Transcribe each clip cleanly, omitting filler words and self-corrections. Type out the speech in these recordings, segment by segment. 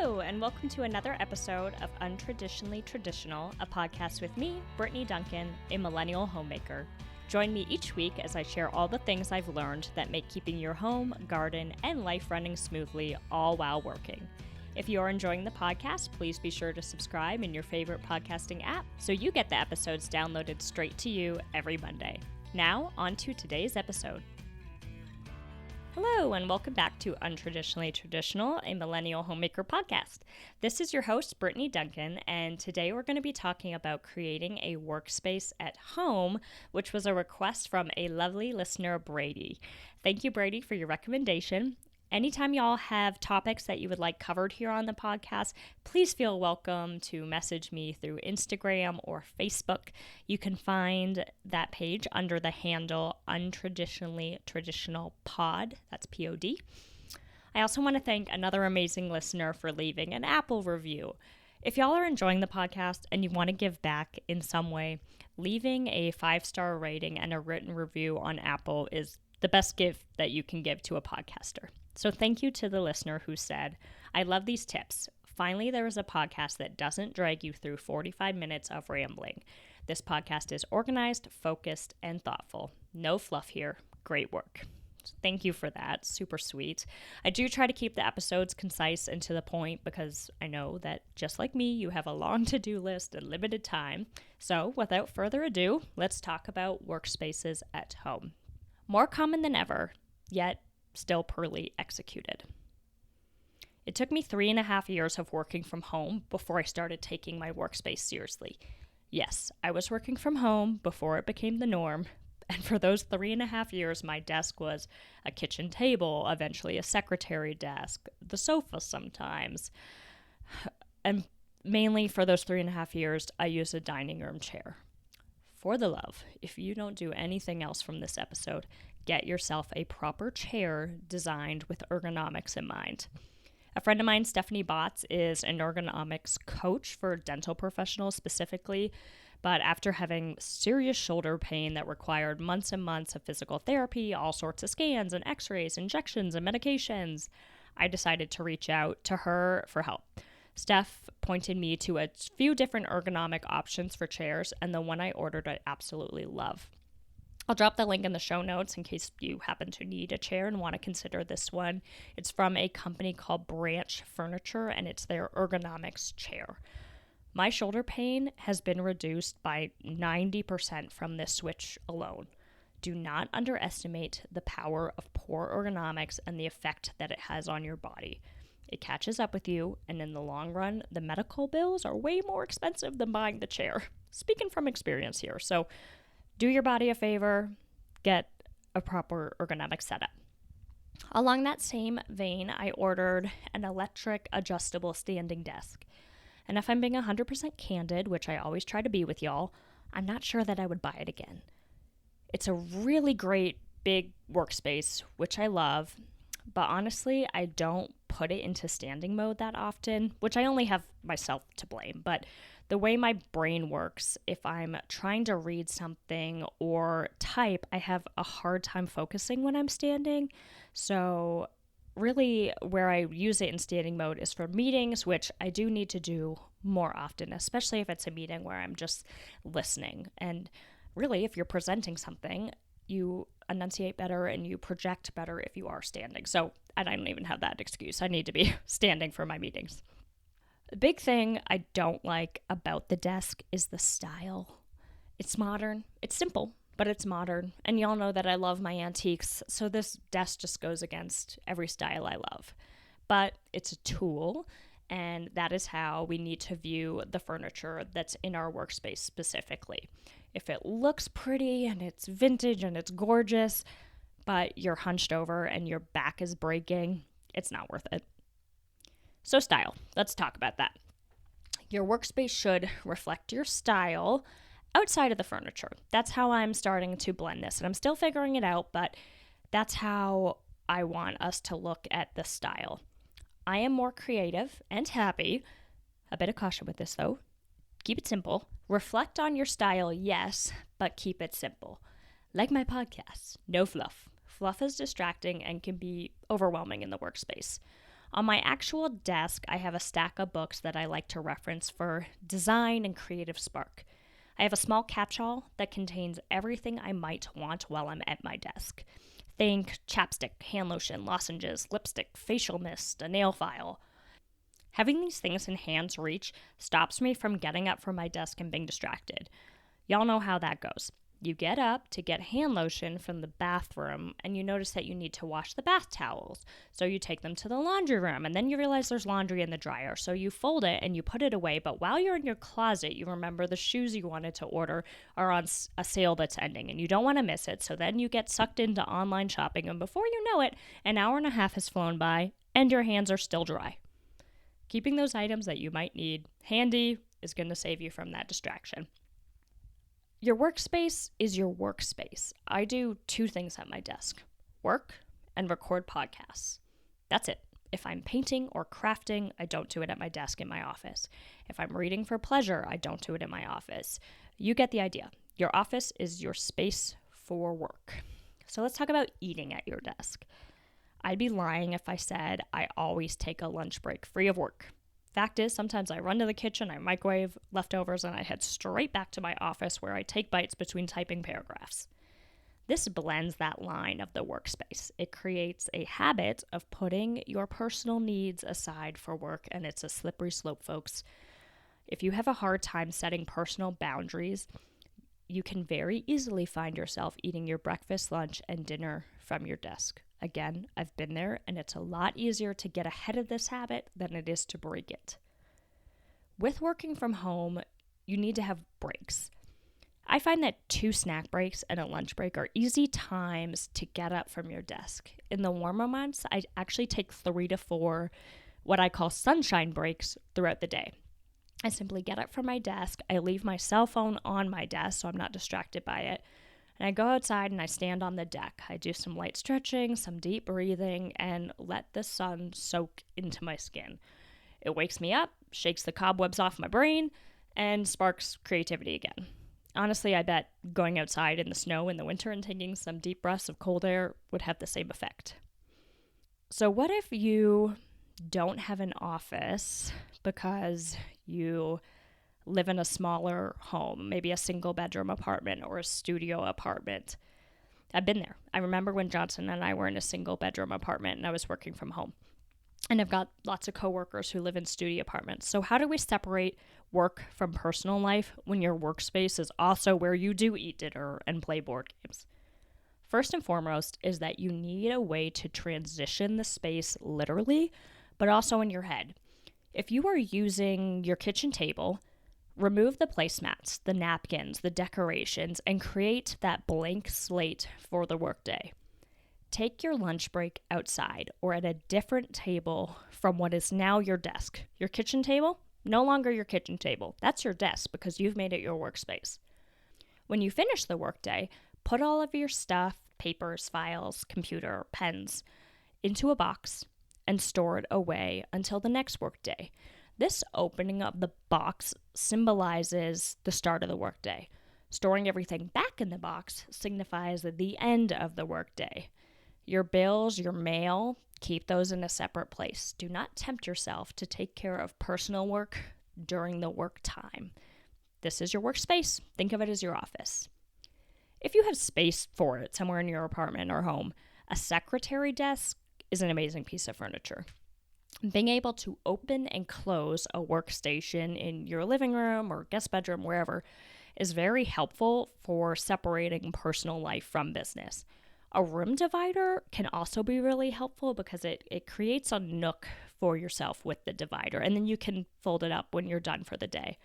Hello, and welcome to another episode of Untraditionally Traditional, a podcast with me, Brittany Duncan, a Millennial Homemaker. Join me each week as I share all the things I've learned that make keeping your home, garden, and life running smoothly, all while working. If you are enjoying the podcast, please be sure to subscribe in your favorite podcasting app so you get the episodes downloaded straight to you every Monday. Now, on to today's episode. Hello, and welcome back to Untraditionally Traditional, a Millennial Homemaker podcast. This is your host, Brittany Duncan, and today we're going to be talking about creating a workspace at home, which was a request from a lovely listener, Brady. Thank you, Brady, for your recommendation. Anytime y'all have topics that you would like covered here on the podcast, please feel welcome to message me through Instagram or Facebook. You can find that page under the handle Untraditionally Traditional Pod. That's P-O-D. I also want to thank another amazing listener for leaving an Apple review. If y'all are enjoying the podcast and you want to give back in some way, leaving a 5-star rating and a written review on Apple is the best gift that you can give to a podcaster. So thank you to the listener who said, I love these tips. Finally, there is a podcast that doesn't drag you through 45 minutes of rambling. This podcast is organized, focused, and thoughtful. No fluff here. Great work. So thank you for that. Super sweet. I do try to keep the episodes concise and to the point because I know that just like me, you have a long to-do list and limited time. So without further ado, let's talk about workspaces at home. More common than ever, yet still poorly executed. It took me 3.5 years of working from home before I started taking my workspace seriously. Yes, I was working from home before it became the norm, and for those 3.5 years, my desk was a kitchen table, eventually a secretary desk, the sofa sometimes, and mainly for those 3.5 years, I used a dining room chair. For the love, if you don't do anything else from this episode, get yourself a proper chair designed with ergonomics in mind. A friend of mine, Stephanie Botts, is an ergonomics coach for dental professionals specifically, but after having serious shoulder pain that required months and months of physical therapy, all sorts of scans and x-rays, injections and medications, I decided to reach out to her for help. Steph pointed me to a few different ergonomic options for chairs, and the one I ordered I absolutely love. I'll drop the link in the show notes in case you happen to need a chair and want to consider this one. It's from a company called Branch Furniture, and it's their ergonomics chair. My shoulder pain has been reduced by 90% from this switch alone. Do not underestimate the power of poor ergonomics and the effect that it has on your body. It catches up with you, and in the long run, the medical bills are way more expensive than buying the chair. Speaking from experience here, so do your body a favor, get a proper ergonomic setup. Along that same vein, I ordered an electric adjustable standing desk. And if I'm being 100% candid, which I always try to be with y'all, I'm not sure that I would buy it again. It's a really great big workspace, which I love, but honestly, I don't put it into standing mode that often, which I only have myself to blame. But the way my brain works, if I'm trying to read something or type, I have a hard time focusing when I'm standing. So really where I use it in standing mode is for meetings, which I do need to do more often, especially if it's a meeting where I'm just listening. And really, if you're presenting something, you enunciate better and you project better if you are standing. So I don't even have that excuse. I need to be standing for my meetings. The big thing I don't like about the desk is the style. It's modern. It's simple, but it's modern. And y'all know that I love my antiques, so this desk just goes against every style I love. But it's a tool, and that is how we need to view the furniture that's in our workspace specifically. If it looks pretty and it's vintage and it's gorgeous, but you're hunched over and your back is breaking, it's not worth it. So style, let's talk about that. Your workspace should reflect your style outside of the furniture. That's how I'm starting to blend this, and I'm still figuring it out, but that's how I want us to look at the style. I am more creative and happy. A bit of caution with this though. Keep it simple. Reflect on your style, yes, but keep it simple. Like my podcast, no fluff. Fluff is distracting and can be overwhelming in the workspace. On my actual desk, I have a stack of books that I like to reference for design and creative spark. I have a small catch-all that contains everything I might want while I'm at my desk. Think chapstick, hand lotion, lozenges, lipstick, facial mist, a nail file. Having these things in hand's reach stops me from getting up from my desk and being distracted. Y'all know how that goes. You get up to get hand lotion from the bathroom and you notice that you need to wash the bath towels. So you take them to the laundry room and then you realize there's laundry in the dryer. So you fold it and you put it away. But while you're in your closet, you remember the shoes you wanted to order are on a sale that's ending and you don't want to miss it. So then you get sucked into online shopping and before you know it, an hour and a half has flown by and your hands are still dry. Keeping those items that you might need handy is going to save you from that distraction. Your workspace is your workspace. I do two things at my desk: work and record podcasts. That's it. If I'm painting or crafting, I don't do it at my desk in my office. If I'm reading for pleasure, I don't do it in my office. You get the idea. Your office is your space for work. So let's talk about eating at your desk. I'd be lying if I said I always take a lunch break free of work. Fact is, sometimes I run to the kitchen, I microwave leftovers, and I head straight back to my office where I take bites between typing paragraphs. This blends that line of the workspace. It creates a habit of putting your personal needs aside for work, and it's a slippery slope, folks. If you have a hard time setting personal boundaries, you can very easily find yourself eating your breakfast, lunch, and dinner from your desk. Again, I've been there, and it's a lot easier to get ahead of this habit than it is to break it. With working from home, you need to have breaks. I find that 2 snack breaks and a lunch break are easy times to get up from your desk. In the warmer months, I actually take 3 to 4 what I call sunshine breaks throughout the day. I simply get up from my desk, I leave my cell phone on my desk so I'm not distracted by it, and I go outside and I stand on the deck. I do some light stretching, some deep breathing, and let the sun soak into my skin. It wakes me up, shakes the cobwebs off my brain, and sparks creativity again. Honestly, I bet going outside in the snow in the winter and taking some deep breaths of cold air would have the same effect. So what if you don't have an office because you live in a smaller home, maybe a single bedroom apartment or a studio apartment? I've been there. I remember when Johnson and I were in a single bedroom apartment and I was working from home. And I've got lots of coworkers who live in studio apartments. So how do we separate work from personal life when your workspace is also where you do eat dinner and play board games? First and foremost is that you need a way to transition the space literally, but also in your head. If you are using your kitchen table, remove the placemats, the napkins, the decorations, and create that blank slate for the workday. Take your lunch break outside or at a different table from what is now your desk. Your kitchen table, no longer your kitchen table. That's your desk because you've made it your workspace. When you finish the workday, put all of your stuff, papers, files, computer, pens, into a box and store it away until the next workday. This opening of the box symbolizes the start of the workday. Storing everything back in the box signifies the end of the workday. Your bills, your mail, keep those in a separate place. Do not tempt yourself to take care of personal work during the work time. This is your workspace. Think of it as your office. If you have space for it somewhere in your apartment or home, a secretary desk is an amazing piece of furniture. Being able to open and close a workstation in your living room or guest bedroom, wherever, is very helpful for separating personal life from business. A room divider can also be really helpful because it creates a nook for yourself with the divider, and then you can fold it up when you're done for the day.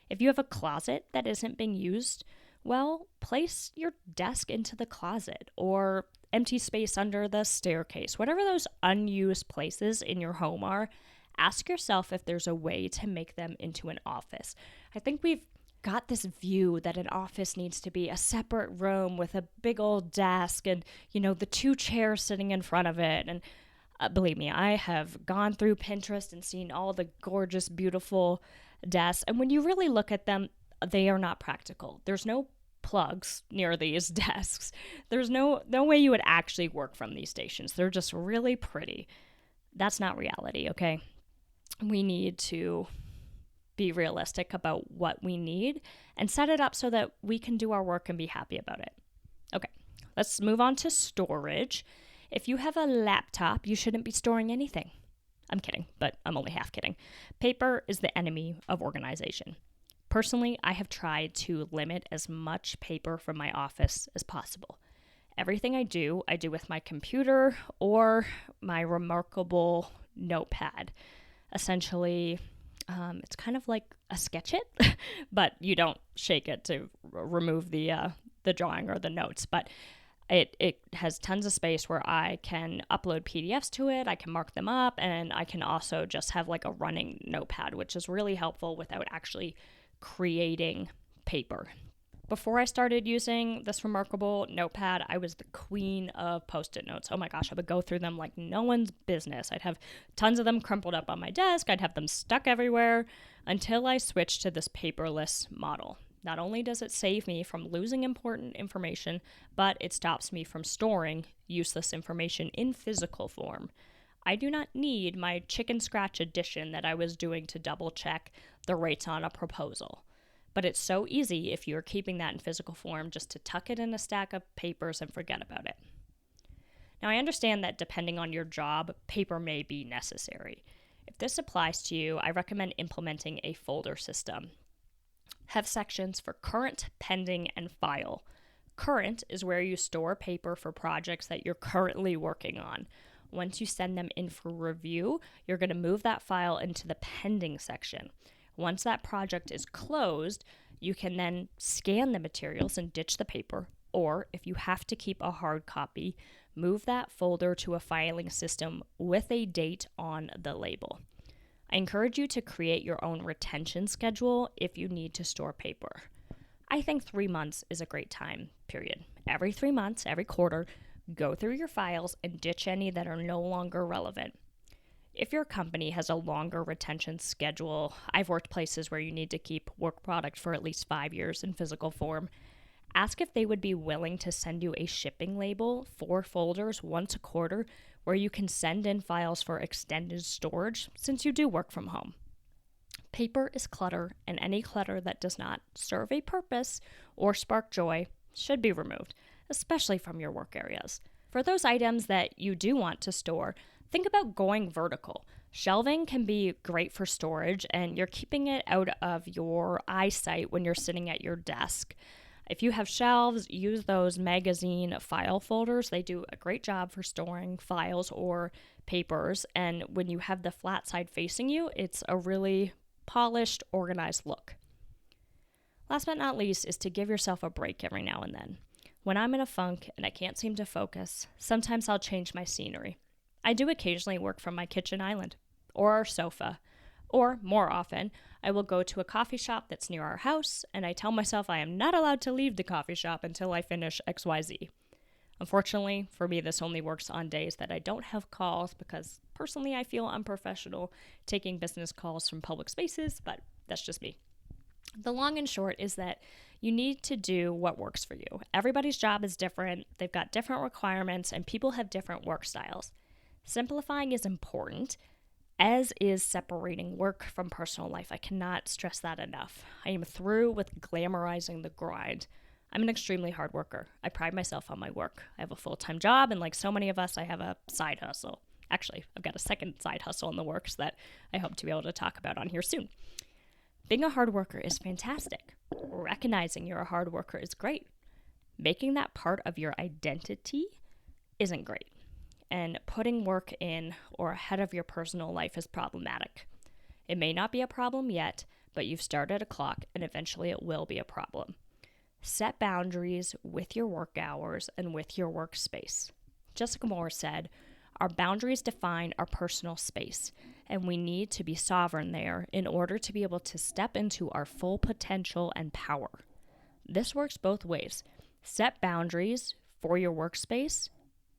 If you have a closet that isn't being used, well, place your desk into the closet or empty space under the staircase. Whatever those unused places in your home are, ask yourself if there's a way to make them into an office. I think we've got this view that an office needs to be a separate room with a big old desk and, the 2 chairs sitting in front of it. And believe me, I have gone through Pinterest and seen all the gorgeous, beautiful desks. And when you really look at them, they are not practical. There's no plugs near these desks. There's no way you would actually work from these stations. They're just really pretty. That's not reality, okay? We need to be realistic about what we need and set it up so that we can do our work and be happy about it. Okay, let's move on to storage. If you have a laptop, you shouldn't be storing anything. I'm kidding, but I'm only half kidding. Paper is the enemy of organization. Personally, I have tried to limit as much paper from my office as possible. Everything I do with my computer or my remarkable notepad. Essentially, it's kind of like a sketch it, but you don't shake it to remove the drawing or the notes. But it has tons of space where I can upload PDFs to it, I can mark them up, and I can also just have like a running notepad, which is really helpful without actually creating paper. Before I started using this remarkable notepad, I was the queen of Post-it notes. Oh my gosh, I would go through them like no one's business. I'd have tons of them crumpled up on my desk. I'd have them stuck everywhere until I switched to this paperless model. Not only does it save me from losing important information, but it stops me from storing useless information in physical form. I do not need my chicken scratch addition that I was doing to double check the rates on a proposal. But it's so easy if you're keeping that in physical form just to tuck it in a stack of papers and forget about it. Now, I understand that depending on your job, paper may be necessary. If this applies to you, I recommend implementing a folder system. Have sections for current, pending, and file. Current is where you store paper for projects that you're currently working on. Once you send them in for review, you're going to move that file into the pending section. Once that project is closed, you can then scan the materials and ditch the paper, or if you have to keep a hard copy, move that folder to a filing system with a date on the label. I encourage you to create your own retention schedule if you need to store paper. I think 3 months is a great time period. Every 3 months, every quarter, go through your files and ditch any that are no longer relevant. If your company has a longer retention schedule, I've worked places where you need to keep work product for at least 5 years in physical form. Ask if they would be willing to send you a shipping label for folders once a quarter where you can send in files for extended storage since you do work from home. Paper is clutter, and any clutter that does not serve a purpose or spark joy should be removed, especially from your work areas. For those items that you do want to store, think about going vertical. Shelving can be great for storage, and you're keeping it out of your eyesight when you're sitting at your desk. If you have shelves, use those magazine file folders. They do a great job for storing files or papers, and when you have the flat side facing you, it's a really polished, organized look. Last but not least is to give yourself a break every now and then. When I'm in a funk and I can't seem to focus, sometimes I'll change my scenery. I do occasionally work from my kitchen island or our sofa, or more often, I will go to a coffee shop that's near our house and I tell myself I am not allowed to leave the coffee shop until I finish XYZ. Unfortunately, for me, this only works on days that I don't have calls because personally I feel unprofessional taking business calls from public spaces, but that's just me. The long and short is that you need to do what works for you. Everybody's job is different, they've got different requirements, and people have different work styles. Simplifying is important, as is separating work from personal life. I cannot stress that enough. I am through with glamorizing the grind. I'm an extremely hard worker. I pride myself on my work. I have a full-time job, and like so many of us, I have a side hustle. Actually, I've got a second side hustle in the works that I hope to be able to talk about on here soon. Being a hard worker is fantastic. Recognizing you're a hard worker is great. Making that part of your identity isn't great. And putting work in or ahead of your personal life is problematic. It may not be a problem yet, but you've started a clock and eventually it will be a problem. Set boundaries with your work hours and with your workspace. Jessica Moore said, "Our boundaries define our personal space, and we need to be sovereign there in order to be able to step into our full potential and power." This works both ways. Set boundaries for your workspace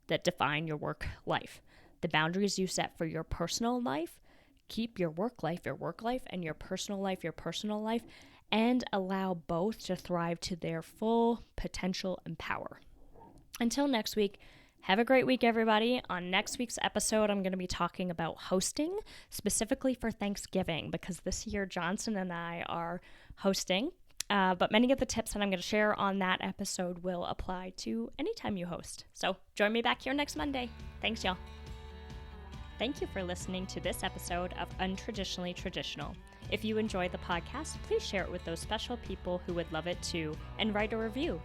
that define your work life. The boundaries you set for your personal life, keep your work life, and your personal life, and allow both to thrive to their full potential and power. Until next week, Have a great week, everybody. On next week's episode, I'm going to be talking about hosting, specifically for Thanksgiving, because this year Johnson and I are hosting. But many of the tips that I'm going to share on that episode will apply to anytime you host. So join me back here next Monday. Thanks, y'all. Thank you for listening to this episode of Untraditionally Traditional. If you enjoy the podcast, please share it with those special people who would love it too, and write a review.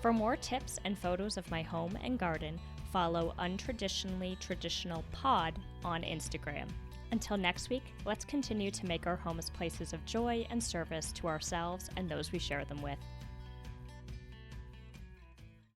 For more tips and photos of my home and garden, follow Untraditionally Traditional Pod on Instagram. Until next week, let's continue to make our homes places of joy and service to ourselves and those we share them with.